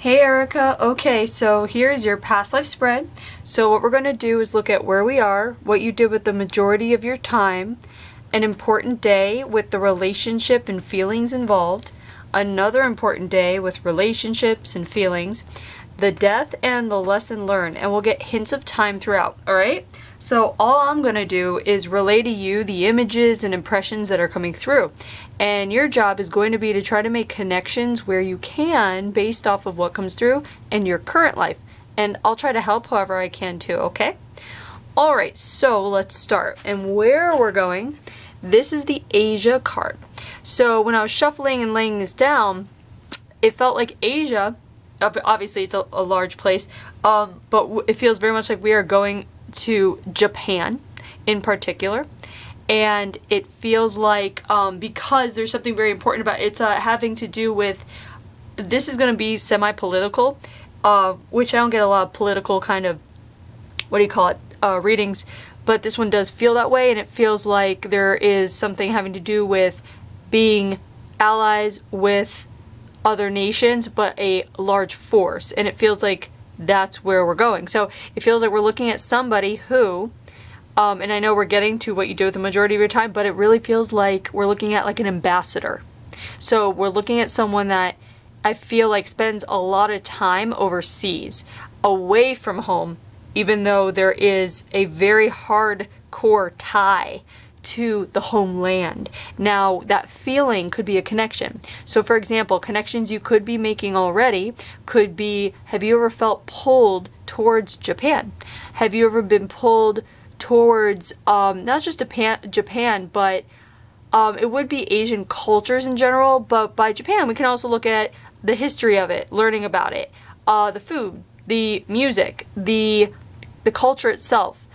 Hey Erica, okay, so here's your past life spread. So what we're going to do is look at where we are, what you did with the majority of your time, an important day with the relationship and feelings involved, another important day with relationships and feelings, the death and the lesson learned, and we'll get hints of time throughout, alright? So all I'm going to do is relay to you the images and impressions that are coming through. And your job is going to be to try to make connections where you can based off of what comes through in your current life. And I'll try to help however I can too, okay? Alright, so let's start. And where we're going, this is the Asia card. So when I was shuffling and laying this down, it felt like Asia, obviously it's a large place, but it feels very much like we are going to Japan in particular. And it feels like, because there's something very important about it, it's having to do with, this is going to be semi-political, which I don't get a lot of political kind of, readings, but this one does feel that way, and it feels like there is something having to do with being allies with other nations, but a large force, and it feels like that's where we're going. So it feels like we're looking at somebody who, and I know we're getting to what you do with the majority of your time, but it really feels like we're looking at like an ambassador. So we're looking at someone that I feel like spends a lot of time overseas, away from home, even though there is a very hardcore tie to the homeland. Now, that feeling could be a connection. So for example, connections you could be making already could be, have you ever felt pulled towards Japan? Have you ever been pulled towards not just Japan, but it would be Asian cultures in general, but by Japan we can also look at the history of it, learning about it, the food, the music, the culture itself.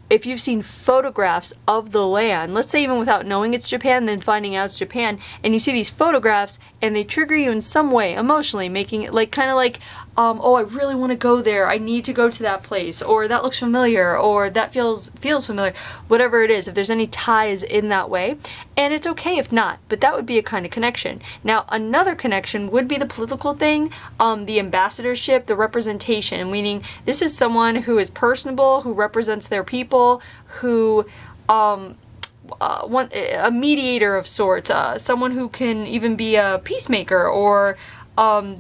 If you've seen photographs of the land, let's say even without knowing it's Japan, then finding out it's Japan, and you see these photographs and they trigger you in some way emotionally, making it like kind of like, oh, I really want to go there, I need to go to that place, or that looks familiar, or that feels familiar, whatever it is, if there's any ties in that way. And it's okay if not, but that would be a kind of connection. Now, another connection would be the political thing, the ambassadorship, the representation, meaning this is someone who is personable, who represents their people, who a mediator of sorts, someone who can even be a peacemaker or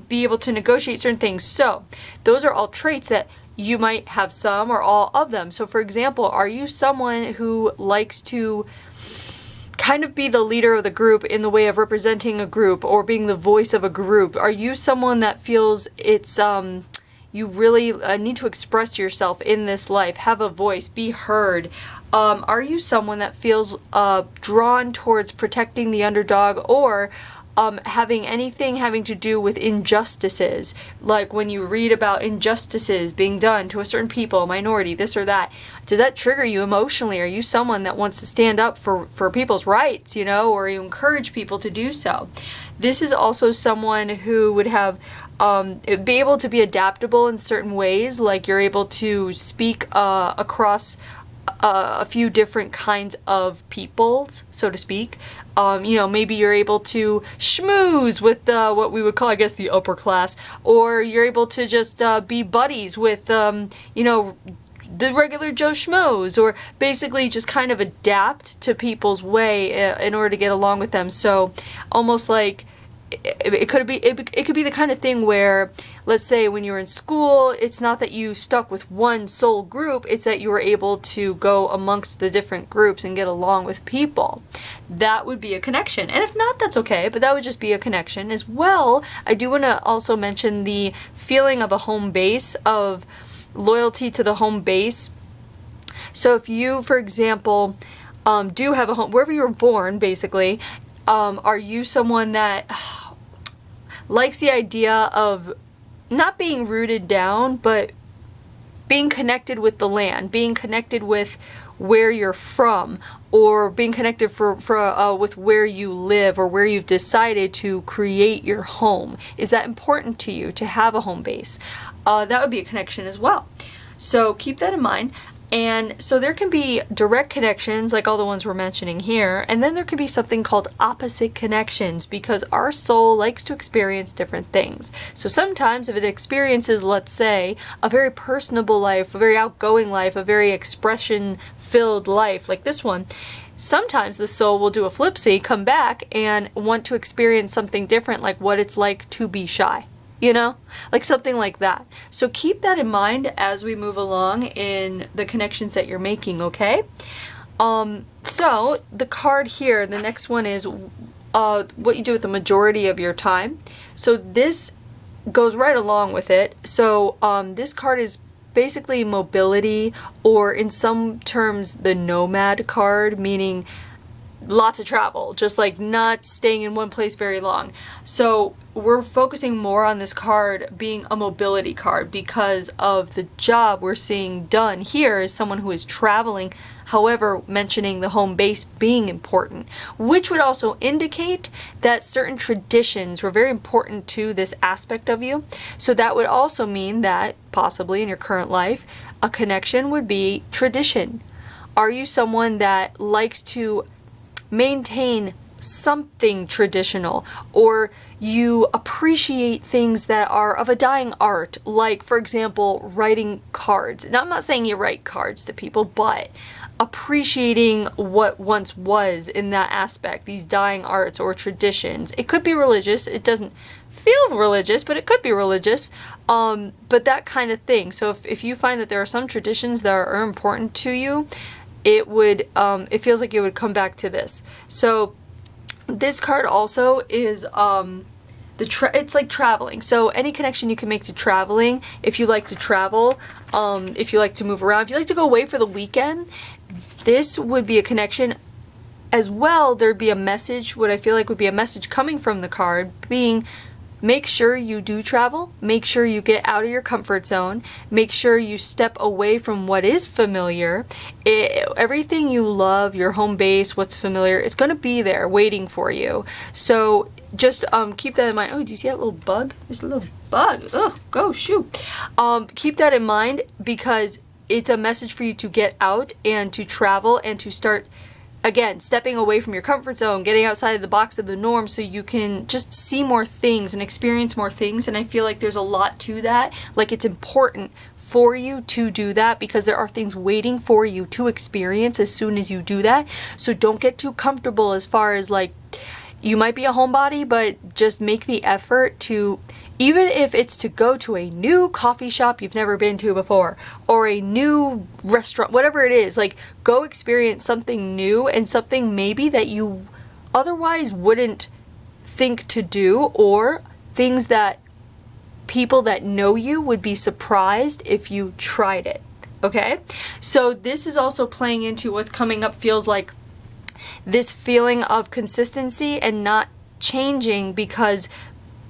be able to negotiate certain things. So those are all traits that you might have some or all of them. So for example, are you someone who likes to kind of be the leader of the group in the way of representing a group or being the voice of a group? Are you someone that feels it's you really need to express yourself in this life, have a voice, be heard? Are you someone that feels drawn towards protecting the underdog, or having anything having to do with injustices? Like when you read about injustices being done to a certain people, minority, this or that, does that trigger you emotionally? Are you someone that wants to stand up for people's rights, or you encourage people to do so? This is also someone who would have be able to be adaptable in certain ways, like you're able to speak across a few different kinds of peoples, so to speak. Maybe you're able to schmooze with what we would call, I guess, the upper class, or you're able to just be buddies with, the regular Joe Schmoes, or basically just kind of adapt to people's way in order to get along with them. So almost like it could be the kind of thing where, let's say when you were in school, it's not that you stuck with one sole group, it's that you were able to go amongst the different groups and get along with people. That would be a connection. And if not, that's okay, but that would just be a connection as well. I do want to also mention the feeling of a home base, of loyalty to the home base. So if you, for example, do have a home, wherever you were born, basically, are you someone that likes the idea of not being rooted down, but being connected with the land, being connected with where you're from, or being connected with where you live or where you've decided to create your home? Is that important to you to have a home base? That would be a connection as well. So keep that in mind. And so there can be direct connections, like all the ones we're mentioning here, and then there can be something called opposite connections, because our soul likes to experience different things. So sometimes if it experiences, let's say, a very personable life, a very outgoing life, a very expression-filled life, like this one, sometimes the soul will do a flipsy, come back, and want to experience something different, like what it's like to be shy. You know, like something like that. So keep that in mind as we move along in the connections that you're making, okay? So the card here, the next one is what you do with the majority of your time. So this goes right along with it. So this card is basically mobility, or in some terms the nomad card, meaning lots of travel, just like not staying in one place very long. So we're focusing more on this card being a mobility card because of the job we're seeing done here as someone who is traveling, however mentioning the home base being important, which would also indicate that certain traditions were very important to this aspect of you. So that would also mean that possibly in your current life, a connection would be tradition. Are you someone that likes to maintain something traditional, or you appreciate things that are of a dying art, like for example writing cards? Now I'm not saying you write cards to people, but appreciating what once was in that aspect, these dying arts or traditions. It could be religious, it doesn't feel religious, but it could be religious, but that kind of thing. So if you find that there are some traditions that are important to you, it would it feels like it would come back to this. So this card also is it's like traveling. So any connection you can make to traveling, if you like to travel, if you like to move around, if you like to go away for the weekend, this would be a connection. As well, there'd be a message, what I feel like would be a message coming from the card being, make sure you do travel, make sure you get out of your comfort zone, make sure you step away from what is familiar. Everything you love, your home base, what's familiar, it's going to be there waiting for you. So just keep that in mind. Oh, do you see that little bug? There's a little bug. Oh, go shoot. Keep that in mind because it's a message for you to get out and to travel and to start, again, stepping away from your comfort zone, getting outside of the box of the norm so you can just see more things and experience more things. And I feel like there's a lot to that. Like it's important for you to do that because there are things waiting for you to experience as soon as you do that. So don't get too comfortable as far as like, you might be a homebody, but just make the effort to, even if it's to go to a new coffee shop you've never been to before, or a new restaurant, whatever it is, like go experience something new and something maybe that you otherwise wouldn't think to do, or things that people that know you would be surprised if you tried it. Okay? So this is also playing into what's coming up, feels like this feeling of consistency and not changing, because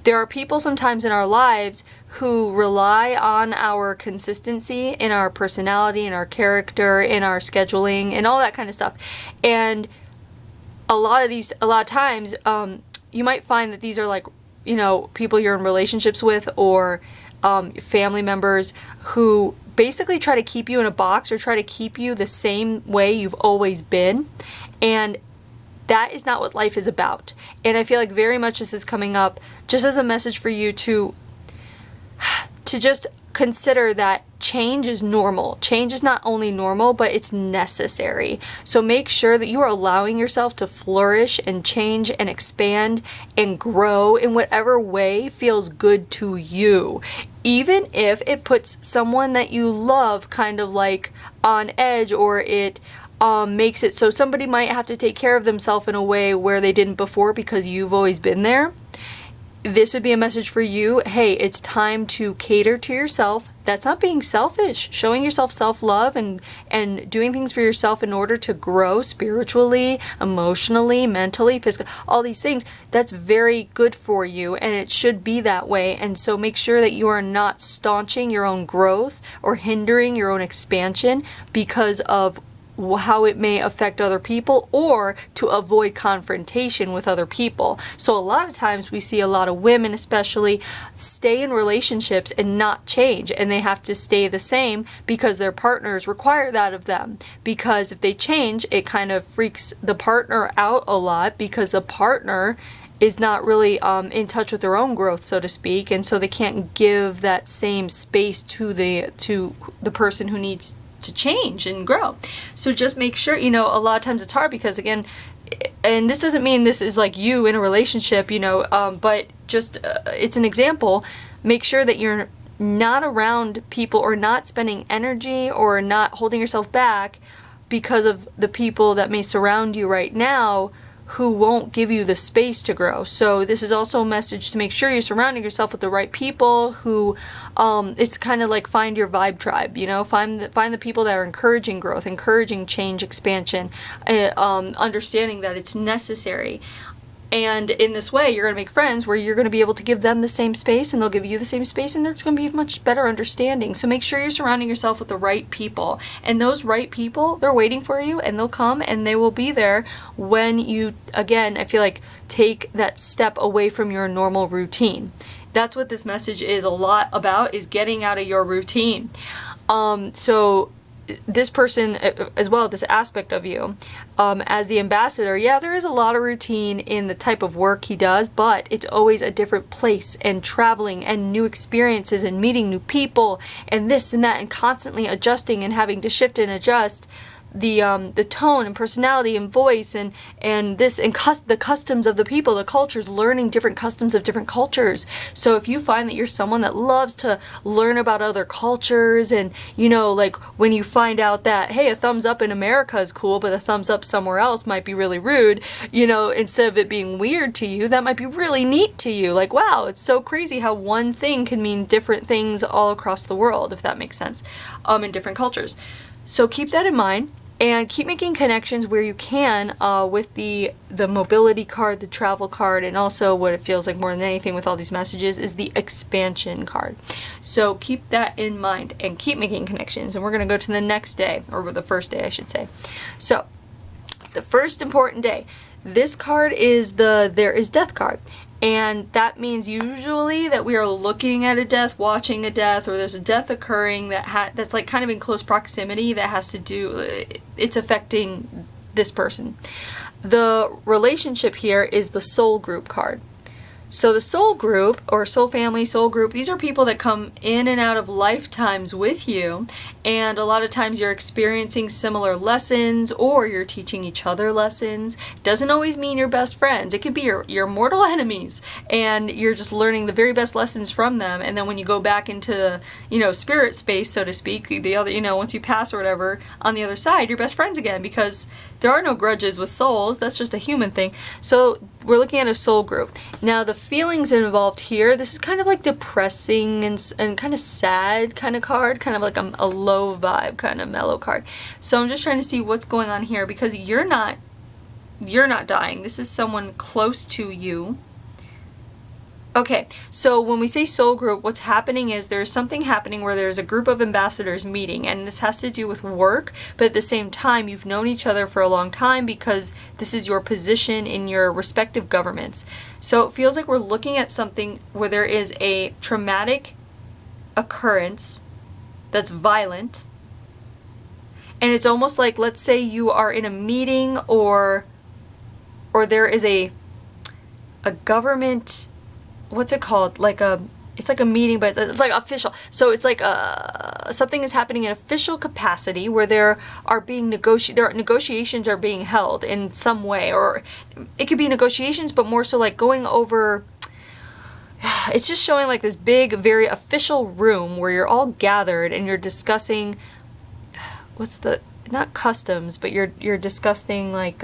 there are people sometimes in our lives who rely on our consistency in our personality, in our character, in our scheduling, and all that kind of stuff. And a lot of times, you might find that these are like, you know, people you're in relationships with, or family members who basically try to keep you in a box or try to keep you the same way you've always been. And that is not what life is about. And I feel like very much this is coming up just as a message for you to just consider that change is normal. Change is not only normal, but it's necessary. So make sure that you are allowing yourself to flourish and change and expand and grow in whatever way feels good to you. Even if it puts someone that you love kind of like on edge, or it makes it so somebody might have to take care of themselves in a way where they didn't before because you've always been there. This would be a message for you. Hey, it's time to cater to yourself. That's not being selfish. Showing yourself self-love and doing things for yourself in order to grow spiritually, emotionally, mentally, physically, all these things. That's very good for you, and it should be that way. And so make sure that you are not staunching your own growth or hindering your own expansion because of how it may affect other people, or to avoid confrontation with other people. So a lot of times we see a lot of women especially stay in relationships and not change, and they have to stay the same because their partners require that of them. Because if they change, it kind of freaks the partner out a lot, because the partner is not really in touch with their own growth, so to speak, and so they can't give that same space to the person who needs to change and grow. So just make sure, a lot of times it's hard because, again, and this doesn't mean this is like you in a relationship, but just it's an example. Make sure that you're not around people, or not spending energy, or not holding yourself back because of the people that may surround you right now who won't give you the space to grow. So this is also a message to make sure you're surrounding yourself with the right people who, it's kind of like find your vibe tribe, find the people that are encouraging growth, encouraging change, expansion, understanding that it's necessary. And in this way, you're going to make friends where you're going to be able to give them the same space, and they'll give you the same space, and there's going to be a much better understanding. So make sure you're surrounding yourself with the right people. And those right people, they're waiting for you, and they'll come, and they will be there when you, again, I feel like, take that step away from your normal routine. That's what this message is a lot about, is getting out of your routine. So this person as well, this aspect of you, as the ambassador, yeah, there is a lot of routine in the type of work he does, but it's always a different place, and traveling, and new experiences, and meeting new people, and this and that, and constantly adjusting and having to shift and adjust the tone and personality and voice and this and the customs of the people, the cultures, learning different customs of different cultures. So if you find that you're someone that loves to learn about other cultures, and like when you find out that, hey, a thumbs up in America is cool, but a thumbs up somewhere else might be really rude, instead of it being weird to you, that might be really neat to you. Like, wow, it's so crazy how one thing can mean different things all across the world, if that makes sense, in different cultures. So keep that in mind. And keep making connections where you can with the mobility card, the travel card, and also what it feels like more than anything with all these messages is the expansion card. So keep that in mind and keep making connections. And we're going to go to the next day, or the first day, I should say. So the first important day. This card is the There is Death card. And that means usually that we are looking at a death, watching a death, or there's a death occurring that's like kind of in close proximity that has to do, it's affecting this person. The relationship here is the soul group card. So the soul group, or soul family, soul group, these are people that come in and out of lifetimes with you, and a lot of times you're experiencing similar lessons, or you're teaching each other lessons. Doesn't always mean you're best friends. It could be your mortal enemies, and you're just learning the very best lessons from them, and then when you go back into, spirit space, so to speak, the other, once you pass or whatever, on the other side, you're best friends again, because there are no grudges with souls. That's just a human thing. So we're looking at a soul group. Now the feelings involved here, this is kind of like depressing and kind of sad kind of card, kind of like a low vibe kind of mellow card. So I'm just trying to see what's going on here, because you're not dying. This is someone close to you. Okay, so when we say soul group, what's happening is there's something happening where there's a group of ambassadors meeting, and this has to do with work, but at the same time, you've known each other for a long time because this is your position in your respective governments. So it feels like we're looking at something where there is a traumatic occurrence that's violent, and it's almost like, let's say you are in a meeting, or there is a government, what's it called? It's like a meeting, but it's like official. So it's like something is happening in official capacity where there are negotiations are being held in some way, or it could be negotiations, but more so like going over. It's just showing like this big, very official room where you're all gathered and you're discussing. Not customs, but you're discussing like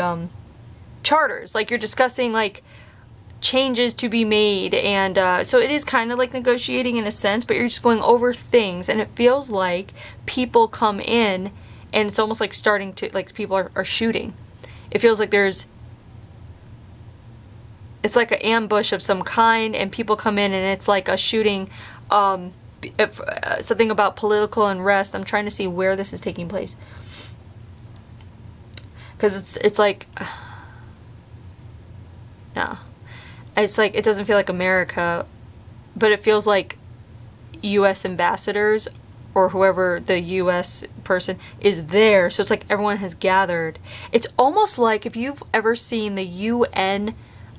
charters. Like you're discussing like changes to be made, and so it is kind of like negotiating in a sense, but you're just going over things, and it feels like people come in and it's almost like starting to, like, people are shooting. It feels like it's like an ambush of some kind, and people come in and it's like a shooting, something about political unrest. I'm trying to see where this is taking place. Because it's like, no. It's like, it doesn't feel like America, but it feels like U.S. ambassadors or whoever the U.S. person is there. So it's like everyone has gathered. It's almost like if you've ever seen the UN,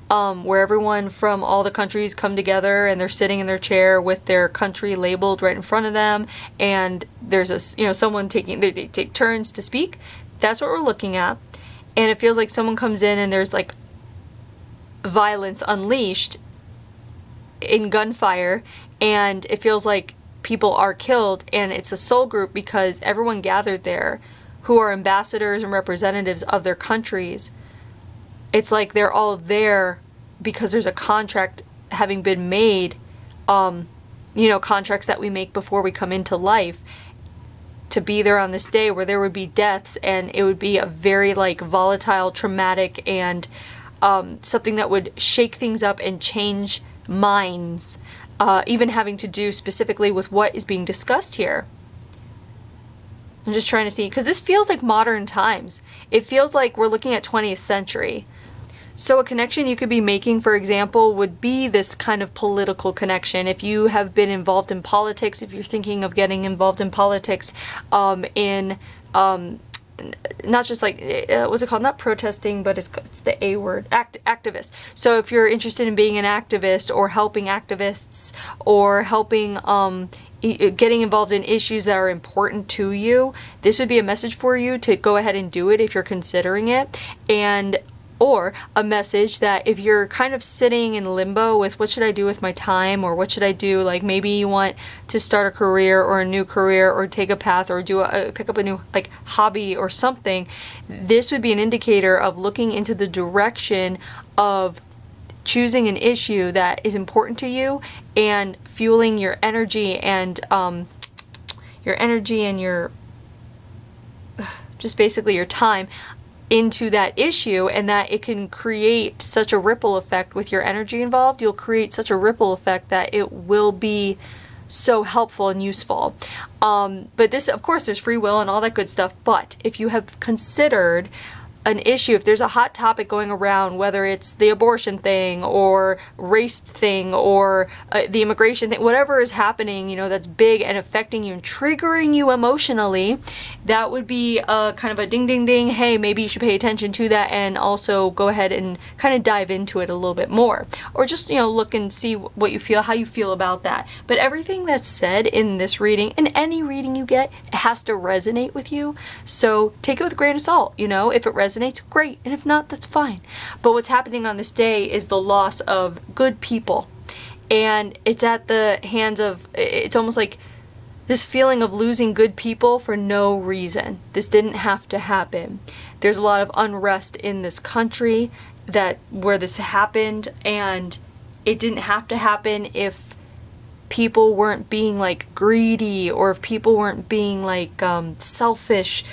where everyone from all the countries come together and they're sitting in their chair with their country labeled right in front of them, and there's someone they take turns to speak. That's what we're looking at. And it feels like someone comes in and there's like violence unleashed in gunfire, and it feels like people are killed, and it's a soul group because everyone gathered there who are ambassadors and representatives of their countries. It's like they're all there because there's a contract having been made, contracts that we make before we come into life, to be there on this day where there would be deaths, and it would be a very like volatile, traumatic, and something that would shake things up and change minds, even having to do specifically with what is being discussed here. I'm just trying to see, because this feels like modern times. It feels like we're looking at 20th century. So a connection you could be making, for example, would be this kind of political connection. If you have been involved in politics, if you're thinking of getting involved in politics, not just like, what's it called? Not protesting, but it's the A word, activist. So if you're interested in being an activist or helping activists or helping, getting involved in issues that are important to you, this would be a message for you to go ahead and do it if you're considering it. Or a message that if you're kind of sitting in limbo with what should I do with my time, or what should I do, like maybe you want to start a career or a new career or take a path or pick up a new like hobby or something, this would be an indicator of looking into the direction of choosing an issue that is important to you and fueling your energy and your just basically your time into that issue, and that it can create such a ripple effect with your energy involved. You'll create such a ripple effect that it will be so helpful and useful. But this, of course, there's free will and all that good stuff. But if you have considered an issue, if there's a hot topic going around, whether it's the abortion thing or race thing or the immigration thing, whatever is happening, that's big and affecting you and triggering you emotionally, that would be kind of a ding, ding, ding. Hey, maybe you should pay attention to that and also go ahead and kind of dive into it a little bit more, or just, look and see what you feel, how you feel about that. But everything that's said in this reading, in any reading you get, it has to resonate with you. So take it with a grain of salt. If it resonates, great, and if not, that's fine. But what's happening on this day is the loss of good people, and it's at the hands of, it's almost like this feeling of losing good people for no reason. This didn't have to happen. There's a lot of unrest in this country where this happened, and it didn't have to happen if people weren't being like greedy, or if people weren't being like selfish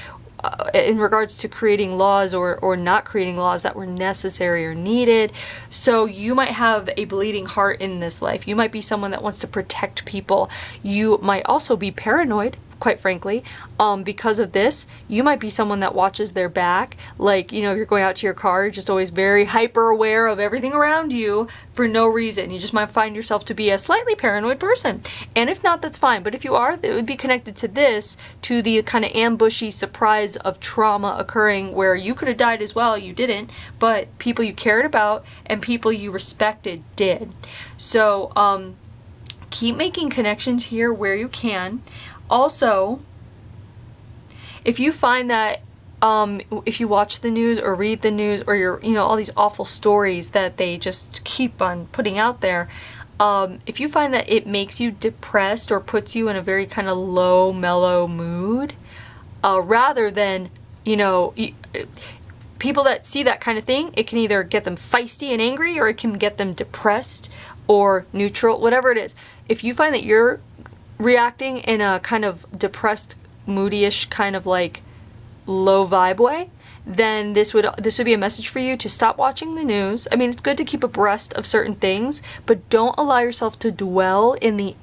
in regards to creating laws or not creating laws that were necessary or needed. So you might have a bleeding heart in this life. You might be someone that wants to protect people. You might also be paranoid, quite frankly, because of this. You might be someone that watches their back. Like, if you're going out to your car, you're just always very hyper aware of everything around you for no reason. You just might find yourself to be a slightly paranoid person. And if not, that's fine. But if you are, it would be connected to the kind of ambushy surprise of trauma occurring where you could have died as well. You didn't, but people you cared about and people you respected did. So, keep making connections here where you can. Also, if you find that if you watch the news or read the news, or you're, all these awful stories that they just keep on putting out there, if you find that it makes you depressed or puts you in a very kind of low, mellow mood, rather than, people that see that kind of thing, it can either get them feisty and angry, or it can get them depressed or neutral, whatever it is. If you find that you're reacting in a kind of depressed, moody-ish kind of like low vibe way, then this would be a message for you to stop watching the news. I mean, it's good to keep abreast of certain things, but don't allow yourself to dwell in the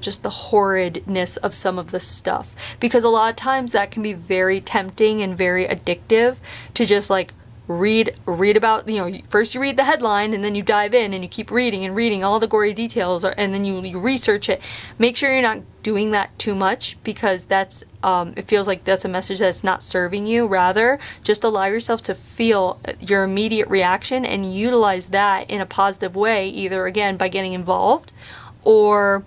just the horridness of some of the stuff, because a lot of times that can be very tempting and very addictive to just like read about, first you read the headline and then you dive in and you keep reading and reading all the gory details, and then you research it. Make sure you're not doing that too much, because that's it feels like that's a message that's not serving you. Rather, just allow yourself to feel your immediate reaction and utilize that in a positive way, either again by getting involved or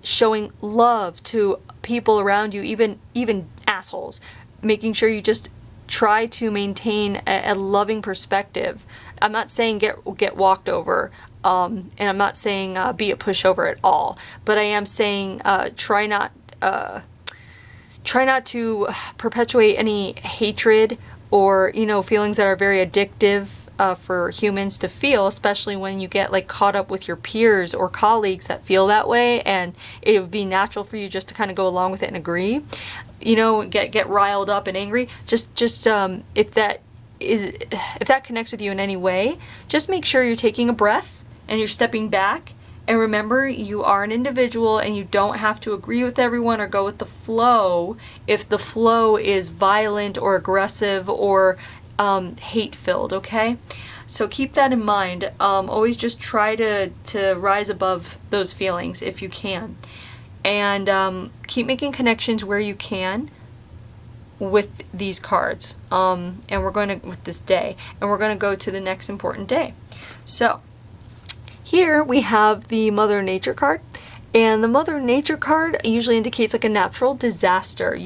showing love to people around you, even assholes. Making sure you just try to maintain a loving perspective. I'm not saying get walked over, and I'm not saying be a pushover at all, but I am saying try not to perpetuate any hatred or feelings that are very addictive for humans to feel, especially when you get like caught up with your peers or colleagues that feel that way, and it would be natural for you just to kind of go along with it and agree, get riled up and angry. Just if that connects with you in any way, just make sure you're taking a breath and you're stepping back. And remember, you are an individual and you don't have to agree with everyone or go with the flow if the flow is violent or aggressive or hate-filled, okay? So keep that in mind. Always just try to rise above those feelings if you can. And keep making connections where you can with these cards. And we're going to, with this day, and we're going to go to the next important day. So here we have the Mother Nature card, and the Mother Nature card usually indicates like a natural disaster,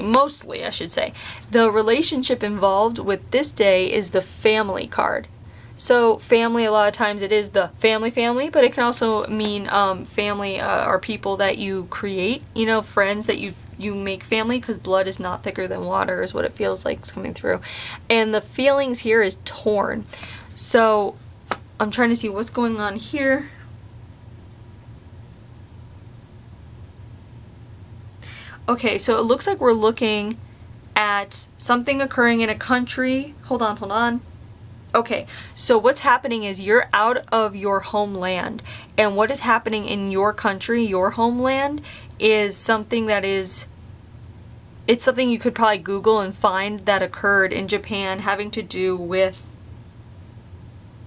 mostly I should say. The relationship involved with this day is the Family card. So family, a lot of times it is the family, but it can also mean family are people that you create, friends that you make family, because blood is not thicker than water is what it feels like is coming through. And the feelings here is torn. So I'm trying to see what's going on here. Okay, so it looks like we're looking at something occurring in a country. Hold on. Okay, so what's happening is you're out of your homeland, and what is happening in your country, your homeland, is something that it's something you could probably Google and find that occurred in Japan, having to do with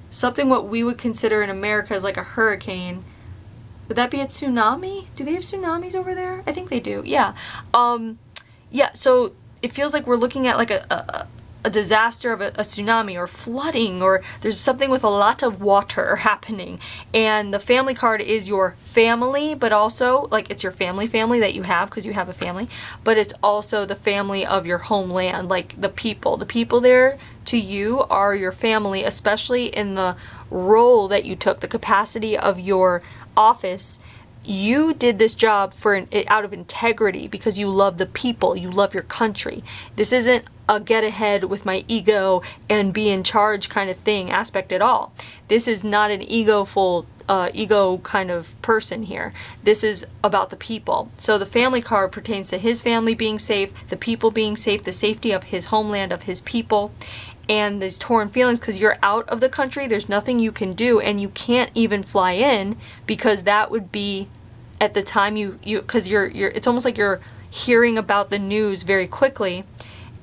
something what we would consider in America as like a hurricane. Would that be a tsunami? Do they have tsunamis over there? I think they do. Yeah. Yeah, so it feels like we're looking at like a disaster of a tsunami or flooding, or there's something with a lot of water happening. And the Family card is your family, but also like it's your family that you have because you have a family, but it's also the family of your homeland, like the people there to you are your family, especially in the role that you took, the capacity of your office. You did this job out of integrity because you love the people, you love your country. This isn't a get ahead with my ego and be in charge kind of aspect at all. This is not an ego kind of person here. This is about the people. So the Family card pertains to his family being safe, the people being safe, the safety of his homeland, of his people. And these torn feelings because you're out of the country, there's nothing you can do, and you can't even fly in because that would be at the time because you're it's almost like you're hearing about the news very quickly,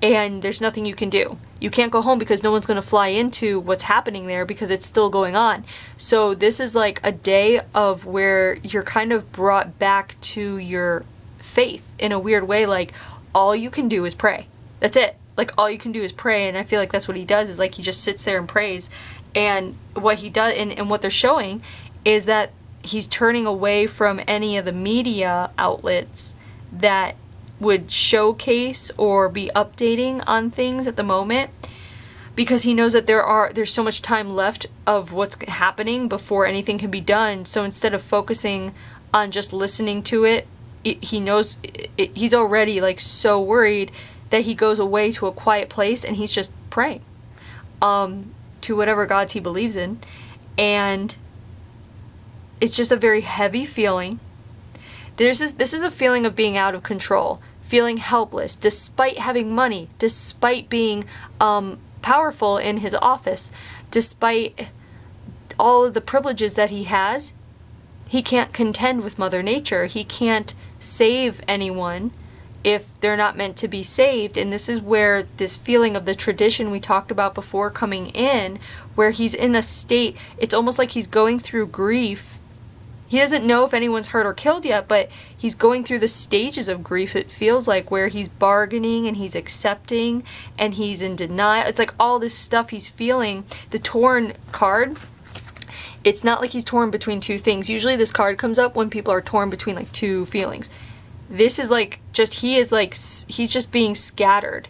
and there's nothing you can do. You can't go home because no one's going to fly into what's happening there because it's still going on. So this is like a day of where you're kind of brought back to your faith in a weird way. Like all you can do is pray. That's it. Like all you can do is pray, and I feel like that's what he does, is like he just sits there and prays. And what he does and what they're showing is that he's turning away from any of the media outlets that would showcase or be updating on things at the moment, because he knows that there's so much time left of what's happening before anything can be done. So instead of focusing on just listening to it, he knows he's already like so worried that he goes away to a quiet place and he's just praying to whatever gods he believes in. And it's just a very heavy feeling. This is a feeling of being out of control. feeling helpless, despite having money, despite being powerful in his office, despite all of the privileges that he has, he can't contend with Mother Nature. He can't save anyone if they're not meant to be saved. And this is where this feeling of the tradition we talked about before coming in, where he's in a state, it's almost like he's going through grief. He doesn't know if anyone's hurt or killed yet, but he's going through the stages of grief, it feels like, where he's bargaining and he's accepting and he's in denial. It's like all this stuff he's feeling. The torn card, it's not like he's torn between two things. Usually this card comes up when people are torn between like two feelings. This is like just, he's just being scattered.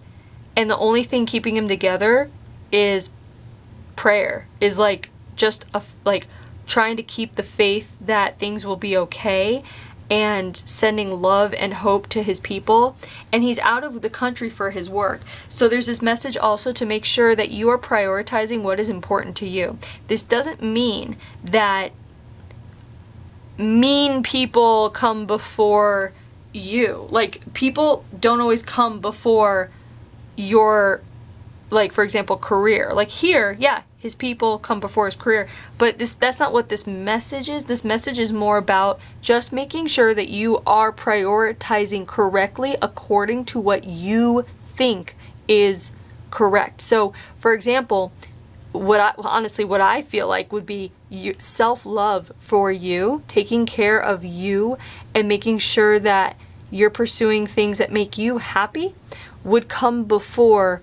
And the only thing keeping him together is prayer, is like just like trying to keep the faith that things will be okay and sending love and hope to his people. And he's out of the country for his work. So there's this message also to make sure that you are prioritizing what is important to you. This doesn't mean that mean people come before you. Like, people don't always come before your, like, for example, career. Like here, yeah, his people come before his career, but that's not what this message is. This message is more about just making sure that you are prioritizing correctly according to what you think is correct. So, for example, what I feel like would be self-love for you, taking care of you and making sure that you're pursuing things that make you happy would come before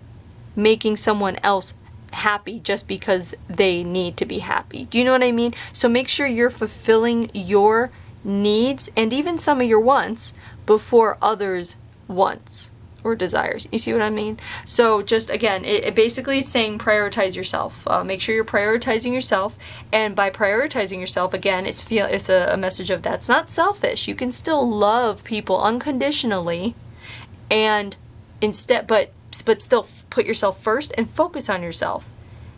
making someone else happy just because they need to be happy. Do you know what I mean? So make sure you're fulfilling your needs and even some of your wants before others' wants or desires. You see what I mean? So just again, it basically is saying prioritize yourself. Make sure you're prioritizing yourself, and by prioritizing yourself, again, it's a message of that's not selfish. You can still love people unconditionally, and instead, but still put yourself first and focus on yourself.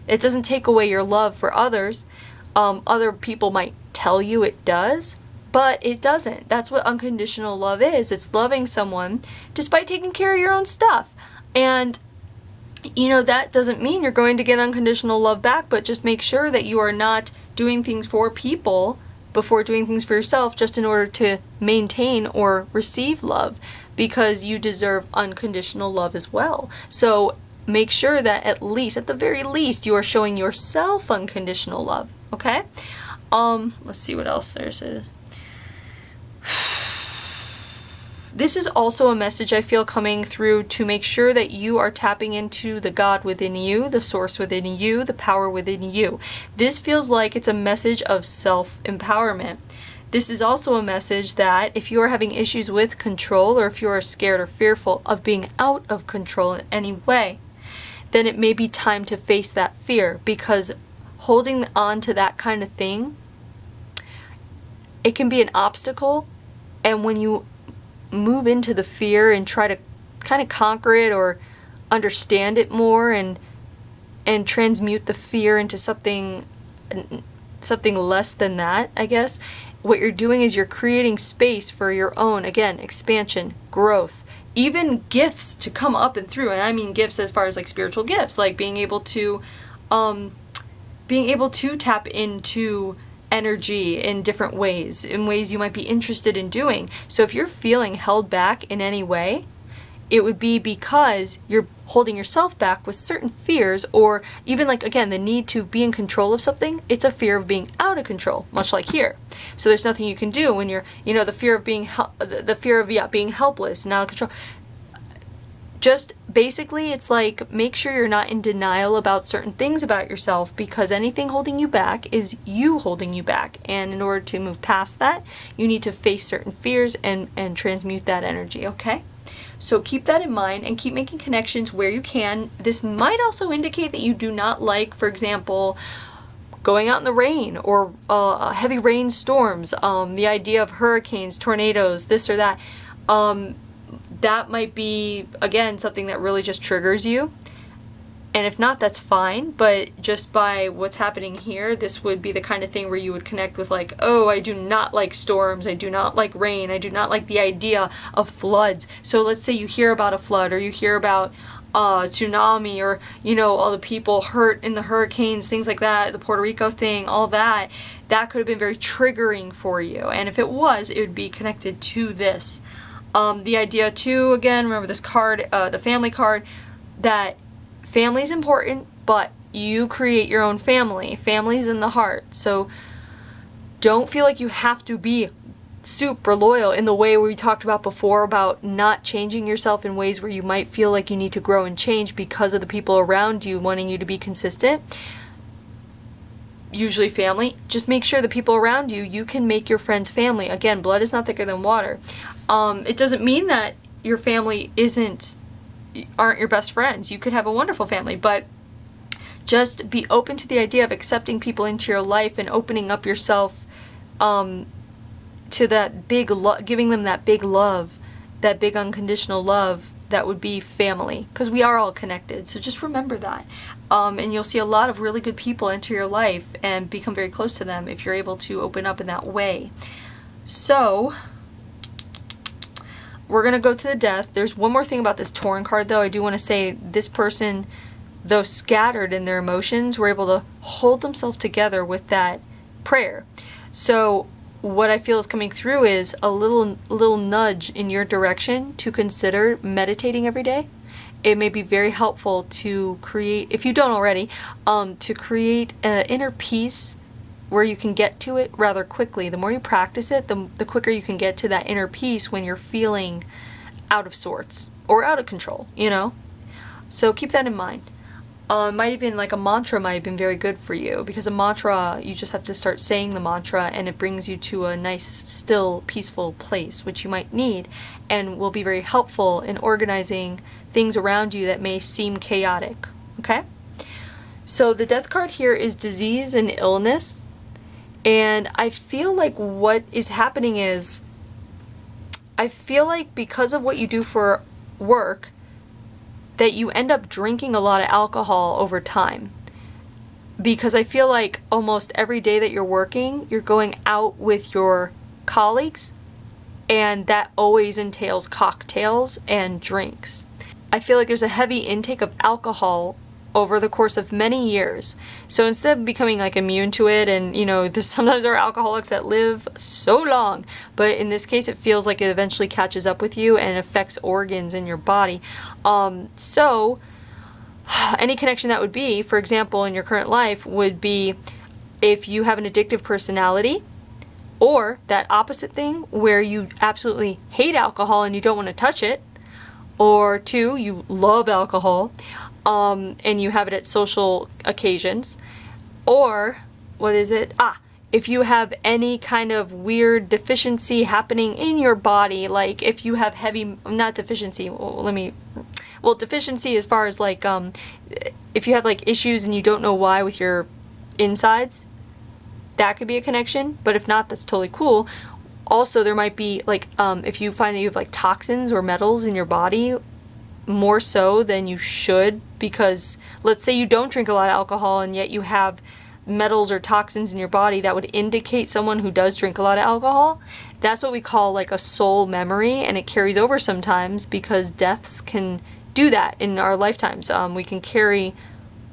It doesn't take away your love for others. Other people might tell you it does, but it doesn't. That's what unconditional love is. It's loving someone despite taking care of your own stuff. And, you know, that doesn't mean you're going to get unconditional love back, but just make sure that you are not doing things for people before doing things for yourself just in order to maintain or receive love, because you deserve unconditional love as well. So make sure that at the very least, you are showing yourself unconditional love, okay? Let's see what else there is. This is also a message I feel coming through to make sure that you are tapping into the God within you, the source within you, the power within you. This feels like it's a message of self-empowerment. This is also a message that if you are having issues with control, or if you are scared or fearful of being out of control in any way, then it may be time to face that fear, because holding on to that kind of thing, it can be an obstacle. And when you move into the fear and try to kind of conquer it or understand it more and transmute the fear into something less than that, I guess, what you're doing is you're creating space for your own, again, expansion, growth, even gifts to come up and through. And I mean gifts as far as like spiritual gifts, like being able to tap into energy in different ways, in ways you might be interested in doing. So if you're feeling held back in any way, it would be because you're holding yourself back with certain fears, or even like, again, the need to be in control of something. It's a fear of being out of control, much like here. So there's nothing you can do when you're, you know, the fear of being being helpless and out of control. Just basically, it's like, make sure you're not in denial about certain things about yourself, because anything holding you back is you holding you back. And in order to move past that, you need to face certain fears and transmute that energy, okay? So keep that in mind and keep making connections where you can. This might also indicate that you do not like, for example, going out in the rain or heavy rainstorms, the idea of hurricanes, tornadoes, this or that. That might be, again, something that really just triggers you. And if not, that's fine, but just by what's happening here, this would be the kind of thing where you would connect with like, oh, I do not like storms, I do not like rain, I do not like the idea of floods. So let's say you hear about a flood, or you hear about tsunami, or, you know, all the people hurt in the hurricanes, things like that, the Puerto Rico thing, all that, that could have been very triggering for you. And if it was, it would be connected to this. The idea too, again, remember this card, the family card, that family is important, but you create your own family. Family's in the heart. So don't feel like you have to be super loyal in the way we talked about before, about not changing yourself in ways where you might feel like you need to grow and change because of the people around you wanting you to be consistent. Usually family. Just make sure the people around you, you can make your friends family. Again, blood is not thicker than water. It doesn't mean that your family aren't your best friends. You could have a wonderful family, but just be open to the idea of accepting people into your life and opening up yourself to that big giving them that big love, that big unconditional love that would be family, because we are all connected. So just remember that, and you'll see a lot of really good people enter your life and become very close to them if you're able to open up in that way. So we're going to go to the death. There's one more thing about this Torn card, though. I do want to say this person, though scattered in their emotions, were able to hold themselves together with that prayer. So what I feel is coming through is a little nudge in your direction to consider meditating every day. It may be very helpful to create, if you don't already, to create an inner peace where you can get to it rather quickly. The more you practice it, the quicker you can get to that inner peace when you're feeling out of sorts or out of control, you know? So keep that in mind. Might even, like, a mantra might have been very good for you, because a mantra, you just have to start saying the mantra and it brings you to a nice, still, peaceful place, which you might need, and will be very helpful in organizing things around you that may seem chaotic, okay? So the death card here is disease and illness. And I feel like what is happening is, I feel like because of what you do for work, that you end up drinking a lot of alcohol over time. Because I feel like almost every day that you're working, you're going out with your colleagues, and that always entails cocktails and drinks. I feel like there's a heavy intake of alcohol over the course of many years. So instead of becoming like immune to it, and you know, sometimes there are alcoholics that live so long, but in this case it feels like it eventually catches up with you and affects organs in your body. So any connection that would be, for example, in your current life would be if you have an addictive personality, or that opposite thing where you absolutely hate alcohol and you don't want to touch it, or two, you love alcohol, and you have it at social occasions, or what is it? If you have any kind of weird deficiency happening in your body, like if you have not deficiency, deficiency as far as like, if you have like issues and you don't know why with your insides, that could be a connection, but if not, that's totally cool. Also, there might be like, if you find that you have like toxins or metals in your body, more so than you should, because let's say you don't drink a lot of alcohol and yet you have metals or toxins in your body that would indicate someone who does drink a lot of alcohol. That's what we call like a soul memory, and it carries over sometimes because deaths can do that in our lifetimes. We can carry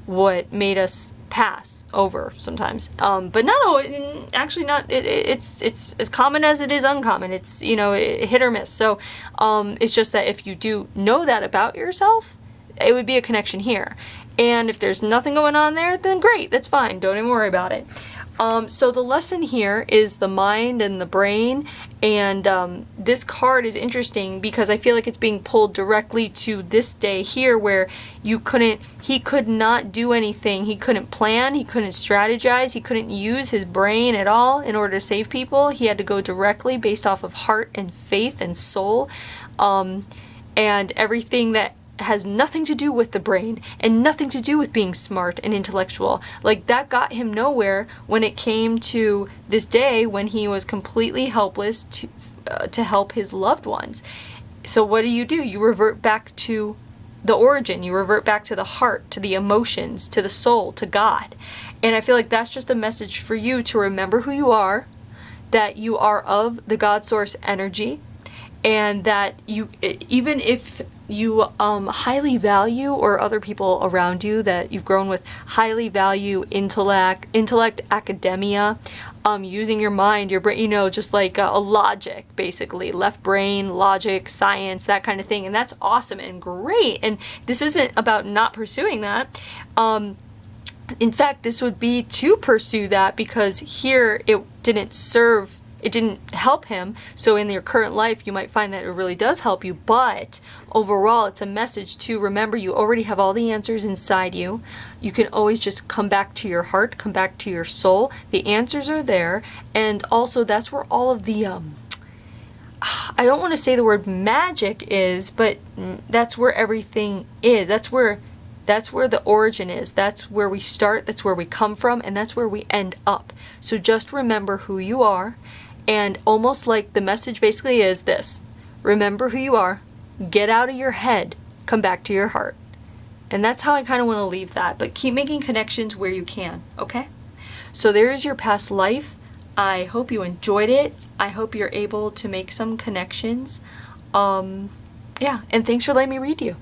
what made us pass over sometimes, but not always. Actually, not. It's as common as it is uncommon. It's, you know, hit or miss. So it's just that if you do know that about yourself, it would be a connection here. And if there's nothing going on there, then great, that's fine. Don't even worry about it. So the lesson here is the mind and the brain, and this card is interesting because I feel like it's being pulled directly to this day here, where he could not do anything. He couldn't plan, he couldn't strategize, he couldn't use his brain at all in order to save people. He had to go directly based off of heart and faith and soul, and everything that has nothing to do with the brain and nothing to do with being smart and intellectual. Like, that got him nowhere when it came to this day when he was completely helpless to help his loved ones. So what do? You revert back to the origin. You revert back to the heart, to the emotions, to the soul, to God. And I feel like that's just a message for you to remember who you are, that you are of the God source energy, and that you, even if you highly value, or other people around you that you've grown with highly value intellect, academia, using your mind, your brain, just like a logic, basically, left brain, logic, science, that kind of thing. And that's awesome and great. And this isn't about not pursuing that. In fact, this would be to pursue that, because here it didn't help him. So in your current life, you might find that it really does help you. But overall, it's a message to remember you already have all the answers inside you. You can always just come back to your heart, come back to your soul. The answers are there. And also, that's where all of the, I don't want to say the word magic is, but that's where everything is. That's where the origin is. That's where we start, that's where we come from, and that's where we end up. So just remember who you are. And almost like the message basically is this: remember who you are, get out of your head, come back to your heart. And that's how I kind of want to leave that. But keep making connections where you can, okay? So there is your past life. I hope you enjoyed it. I hope you're able to make some connections. Yeah, and thanks for letting me read you.